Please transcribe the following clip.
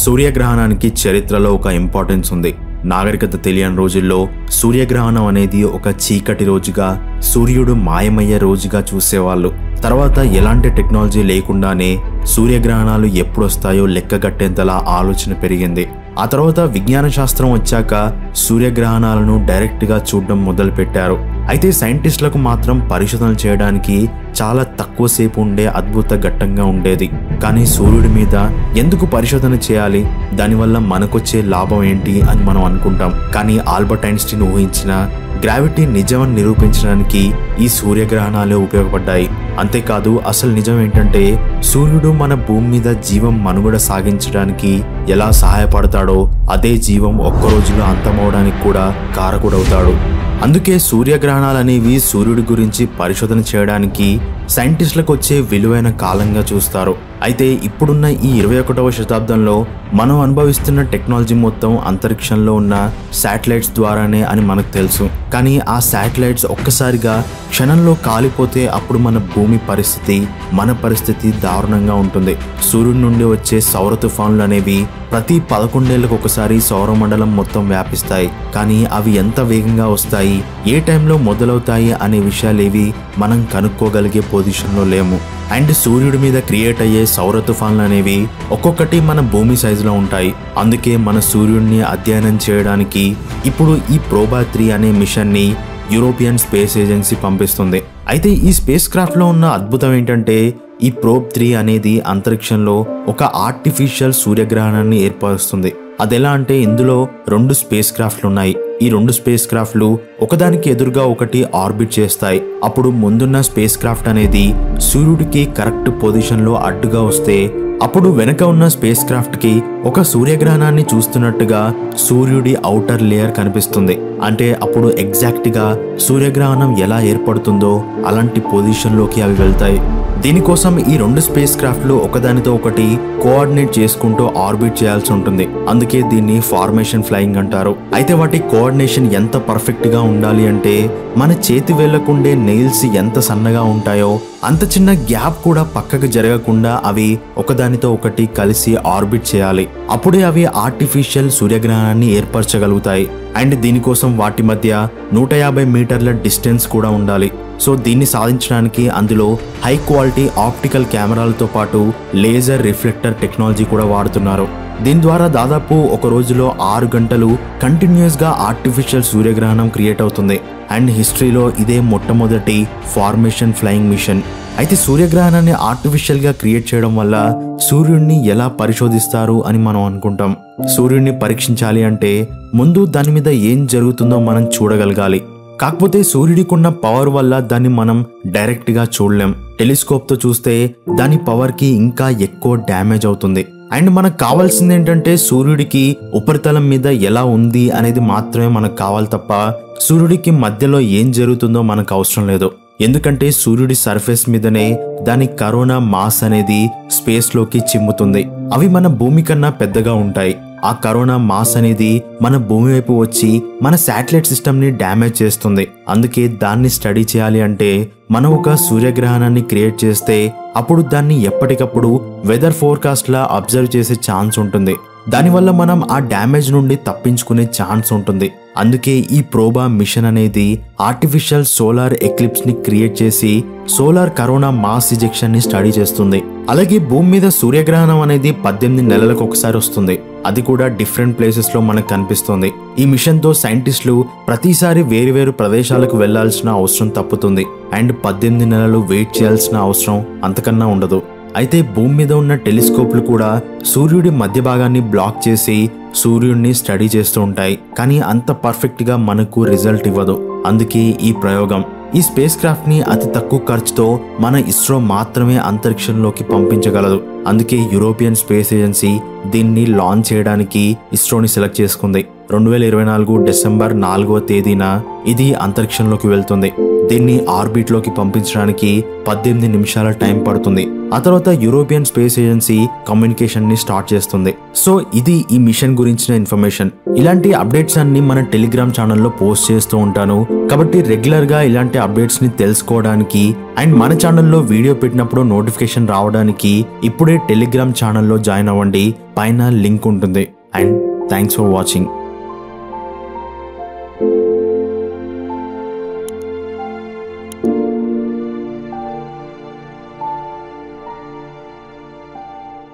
సూర్యగ్రహణానికి చరిత్రలో ఒక ఇంపార్టెన్స్ ఉంది. నాగరికత తెలియని రోజుల్లో సూర్యగ్రహణం అనేది ఒక చీకటి రోజుగా, సూర్యుడు మాయమయ్యే రోజుగా చూసేవాళ్ళు. తర్వాత ఎలాంటి టెక్నాలజీ లేకుండానే సూర్యగ్రహణాలు ఎప్పుడొస్తాయో లెక్కగట్టేంతలా ఆలోచన పెరిగింది. ఆ తర్వాత విజ్ఞాన శాస్త్రం వచ్చాక సూర్యగ్రహణాలను డైరెక్ట్గా చూడడం మొదలుపెట్టారు. అయితే సైంటిస్టులకు మాత్రం పరిశోధనలు చేయడానికి చాలా తక్కువ సేపు ఉండే అద్భుత ఘట్టంగా ఉండేది. కానీ సూర్యుడి మీద ఎందుకు పరిశోధన చేయాలి, దానివల్ల మనకొచ్చే లాభం ఏంటి అని మనం అనుకుంటాం. కానీ ఆల్బర్ట్ ఐన్స్టీన్ ఊహించిన గ్రావిటీ నిజమని నిరూపించడానికి ఈ సూర్యగ్రహణాలే ఉపయోగపడ్డాయి. అంతేకాదు అసలు నిజం ఏంటంటే సూర్యుడు మన భూమి మీద జీవం మనుగడ సాగించడానికి ఎలా సహాయపడతాడో అదే జీవం ఒక్క రోజులో అంతమవడానికి కూడా కారకుడవుతాడు. అందుకే సూర్యగ్రహణాలు అనేవి సూర్యుడి గురించి పరిశోధన చేయడానికి సైంటిస్టులకు వచ్చే విలువైన కాలంగా చూస్తారు. అయితే ఇప్పుడున్న ఈ 21వ శతాబ్దంలో మనం అనుభవిస్తున్న టెక్నాలజీ మొత్తం అంతరిక్షంలో ఉన్న శాటిలైట్స్ ద్వారానే అని మనకు తెలుసు. కానీ ఆ శాటిలైట్స్ ఒక్కసారిగా క్షణంలో కాలిపోతే అప్పుడు మన భూమి పరిస్థితి, మన పరిస్థితి దారుణంగా ఉంటుంది. సూర్యుడి నుండి వచ్చే సౌర తుఫాన్లు అనేవి ప్రతి 11 ఏళ్లకు ఒకసారి సౌరమండలం మొత్తం వ్యాపిస్తాయి. కానీ అవి ఎంత వేగంగా వస్తాయి, ఏ టైంలో మొదలవుతాయి అనే విషయాలేవి మనం కనుక్కోగలిగే పొజిషన్లో లేము. అండ్ సూర్యుడి మీద క్రియేట్ అయ్యే సౌర తుఫాన్లు అనేవి ఒక్కొక్కటి మన భూమి సైజులో ఉంటాయి. అందుకే మన సూర్యుడిని అధ్యయనం చేయడానికి ఇప్పుడు ఈ ప్రోబా 3 అనే మిషన్ని యూరోపియన్ స్పేస్ ఏజెన్సీ పంపిస్తుంది. అయితే ఈ స్పేస్ క్రాఫ్ట్ లో ఉన్న అద్భుతం ఏంటంటే ఈ ప్రోబ్ 3 అనేది అంతరిక్షంలో ఒక ఆర్టిఫిషియల్ సూర్యగ్రహణాన్ని ఏర్పరుస్తుంది. అదెలా అంటే ఇందులో 2 స్పేస్ క్రాఫ్ట్లు ఉన్నాయి. ఈ 2 స్పేస్ క్రాఫ్ట్లు ఒకదానికి ఎదురుగా ఒకటి ఆర్బిట్ చేస్తాయి. అప్పుడు ముందున్న స్పేస్ క్రాఫ్ట్ అనేది సూర్యుడికి కరెక్ట్ పొజిషన్ లో అడ్డుగా వస్తే అప్పుడు వెనక ఉన్న స్పేస్ క్రాఫ్ట్ కి ఒక సూర్యగ్రహణాన్ని చూస్తున్నట్టుగా సూర్యుడి ఔటర్ లేయర్ కనిపిస్తుంది. అంటే అప్పుడు ఎగ్జాక్ట్ గా సూర్యగ్రహణం ఎలా ఏర్పడుతుందో అలాంటి పొజిషన్ లోకి అవి వెళ్తాయి. దీనికోసం ఈ 2 స్పేస్ క్రాఫ్ట్లు ఒకదానితో ఒకటి కోఆర్డినేట్ చేసుకుంటూ ఆర్బిట్ చేయాల్సి ఉంటుంది. అందుకే దీన్ని ఫార్మేషన్ ఫ్లయింగ్ అంటారు. అయితే వాటి కోఆర్డినేషన్ ఎంత పర్ఫెక్ట్ గా ఉండాలి అంటే మన చేతి వేళ్లకుండే నెయిల్స్ ఎంత సన్నగా ఉంటాయో అంత చిన్న గ్యాప్ కూడా పక్కకు జరగకుండా అవి ఒకదానితో ఒకటి కలిసి ఆర్బిట్ చేయాలి. అప్పుడే అవి ఆర్టిఫిషియల్ సూర్యగ్రహణాన్ని ఏర్పరచగలుగుతాయి. అండ్ దీనికోసం వాటి మధ్య 150 మీటర్ల డిస్టెన్స్ కూడా ఉండాలి. సో దీన్ని సాధించడానికి అందులో హై క్వాలిటీ ఆప్టికల్ కెమెరాలతో పాటు లేజర్ రిఫ్లెక్టర్ టెక్నాలజీ కూడా వాడుతున్నారు. దీని ద్వారా దాదాపు ఒక రోజులో 6 గంటలు కంటిన్యూస్ గా ఆర్టిఫిషియల్ సూర్యగ్రహణం క్రియేట్ అవుతుంది. అండ్ హిస్టరీలో ఇదే మొట్టమొదటి ఫార్మేషన్ ఫ్లయింగ్ మిషన్. అయితే సూర్యగ్రహణాన్ని ఆర్టిఫిషియల్ గా క్రియేట్ చేయడం వల్ల సూర్యుడిని ఎలా పరిశోధిస్తారు అని మనం అనుకుంటాం. సూర్యుడిని పరీక్షించాలి అంటే ముందు దాని మీద ఏం జరుగుతుందో మనం చూడగలగాలి. కాకపోతే సూర్యుడికున్న పవర్ వల్ల దాన్ని మనం డైరెక్ట్ గా చూడలేం. టెలిస్కోప్ తో చూస్తే దాని పవర్ కి ఇంకా ఎక్కువ డ్యామేజ్ అవుతుంది. అండ్ మనకు కావాల్సింది ఏంటంటే సూర్యుడికి ఉపరితలం మీద ఎలా ఉంది అనేది మాత్రమే మనకు కావాలి తప్ప సూర్యుడికి మధ్యలో ఏం జరుగుతుందో మనకు అవసరం లేదు. ఎందుకంటే సూర్యుడి సర్ఫేస్ మీదనే దాని కరోనా మాస్ అనేది స్పేస్ లోకి చిమ్ముతుంది. అవి మన భూమి కన్నా పెద్దగా ఉంటాయి. ఆ కరోనా మాస్ అనేది మన భూమి వైపు వచ్చి మన శాటిలైట్ సిస్టమ్ ని డ్యామేజ్ చేస్తుంది. అందుకే దాన్ని స్టడీ చేయాలి అంటే మనం ఒక సూర్యగ్రహణాన్ని క్రియేట్ చేస్తే అప్పుడు దాన్ని ఎప్పటికప్పుడు వెదర్ ఫోర్కాస్ట్ లా అబ్జర్వ్ చేసే ఛాన్స్ ఉంటుంది. దానివల్ల మనం ఆ డ్యామేజ్ నుండి తప్పించుకునే ఛాన్స్ ఉంటుంది. అందుకే ఈ ప్రోబా మిషన్ అనేది ఆర్టిఫిషియల్ సోలార్ ఎక్లిప్స్ ని క్రియేట్ చేసి సోలార్ కరోనా మాస్ ఇజెక్షన్ ని స్టడీ చేస్తుంది. అలాగే భూమి మీద సూర్యగ్రహణం అనేది 18 నెలలకు ఒకసారి వస్తుంది. అది కూడా డిఫరెంట్ ప్లేసెస్ లో మనకు కనిపిస్తుంది. ఈ మిషన్ తో సైంటిస్టులు ప్రతిసారి వేరు ప్రదేశాలకు వెళ్లాల్సిన అవసరం తప్పుతుంది. అండ్ 18 నెలలు వెయిట్ చేయాల్సిన అవసరం అంతకన్నా ఉండదు. అయితే భూమి మీద ఉన్న టెలిస్కోప్లు కూడా సూర్యుడి మధ్య భాగాన్ని బ్లాక్ చేసి సూర్యుడిని స్టడీ చేస్తూ ఉంటాయి. కానీ అంత పర్ఫెక్ట్ గా మనకు రిజల్ట్ ఇవ్వదు. అందుకే ఈ ప్రయోగం. ఈ స్పేస్ క్రాఫ్ట్ ని అతి తక్కువ ఖర్చుతో మన ఇస్రో మాత్రమే అంతరిక్షంలోకి పంపించగలదు. అందుకే యూరోపియన్ స్పేస్ ఏజెన్సీ దీన్ని లాంచ్ చేయడానికి ఇస్రోని సెలెక్ట్ చేసుకుంది. 2024 డిసెంబర్ 4వ తేదీన ఇది అంతరిక్షంలోకి వెళ్తుంది. దీన్ని ఆర్బిట్ లోకి పంపించడానికి 18 నిమిషాల టైం పడుతుంది. ఆ తర్వాత యూరోపియన్ స్పేస్ ఏజెన్సీ కమ్యూనికేషన్ ని స్టార్ట్ చేస్తుంది. సో ఇది ఈ మిషన్ గురించిన ఇన్ఫర్మేషన్. ఇలాంటి అప్డేట్స్ అన్ని మన టెలిగ్రామ్ ఛానల్లో పోస్ట్ చేస్తూ ఉంటాను. కాబట్టి రెగ్యులర్ గా ఇలాంటి అప్డేట్స్ ని తెలుసుకోవడానికి అండ్ మన ఛానల్లో వీడియో పెట్టినప్పుడు నోటిఫికేషన్ రావడానికి ఇప్పుడే టెలిగ్రామ్ ఛానల్లో జాయిన్ అవ్వండి. పైన లింక్ ఉంటుంది. And thanks for watching.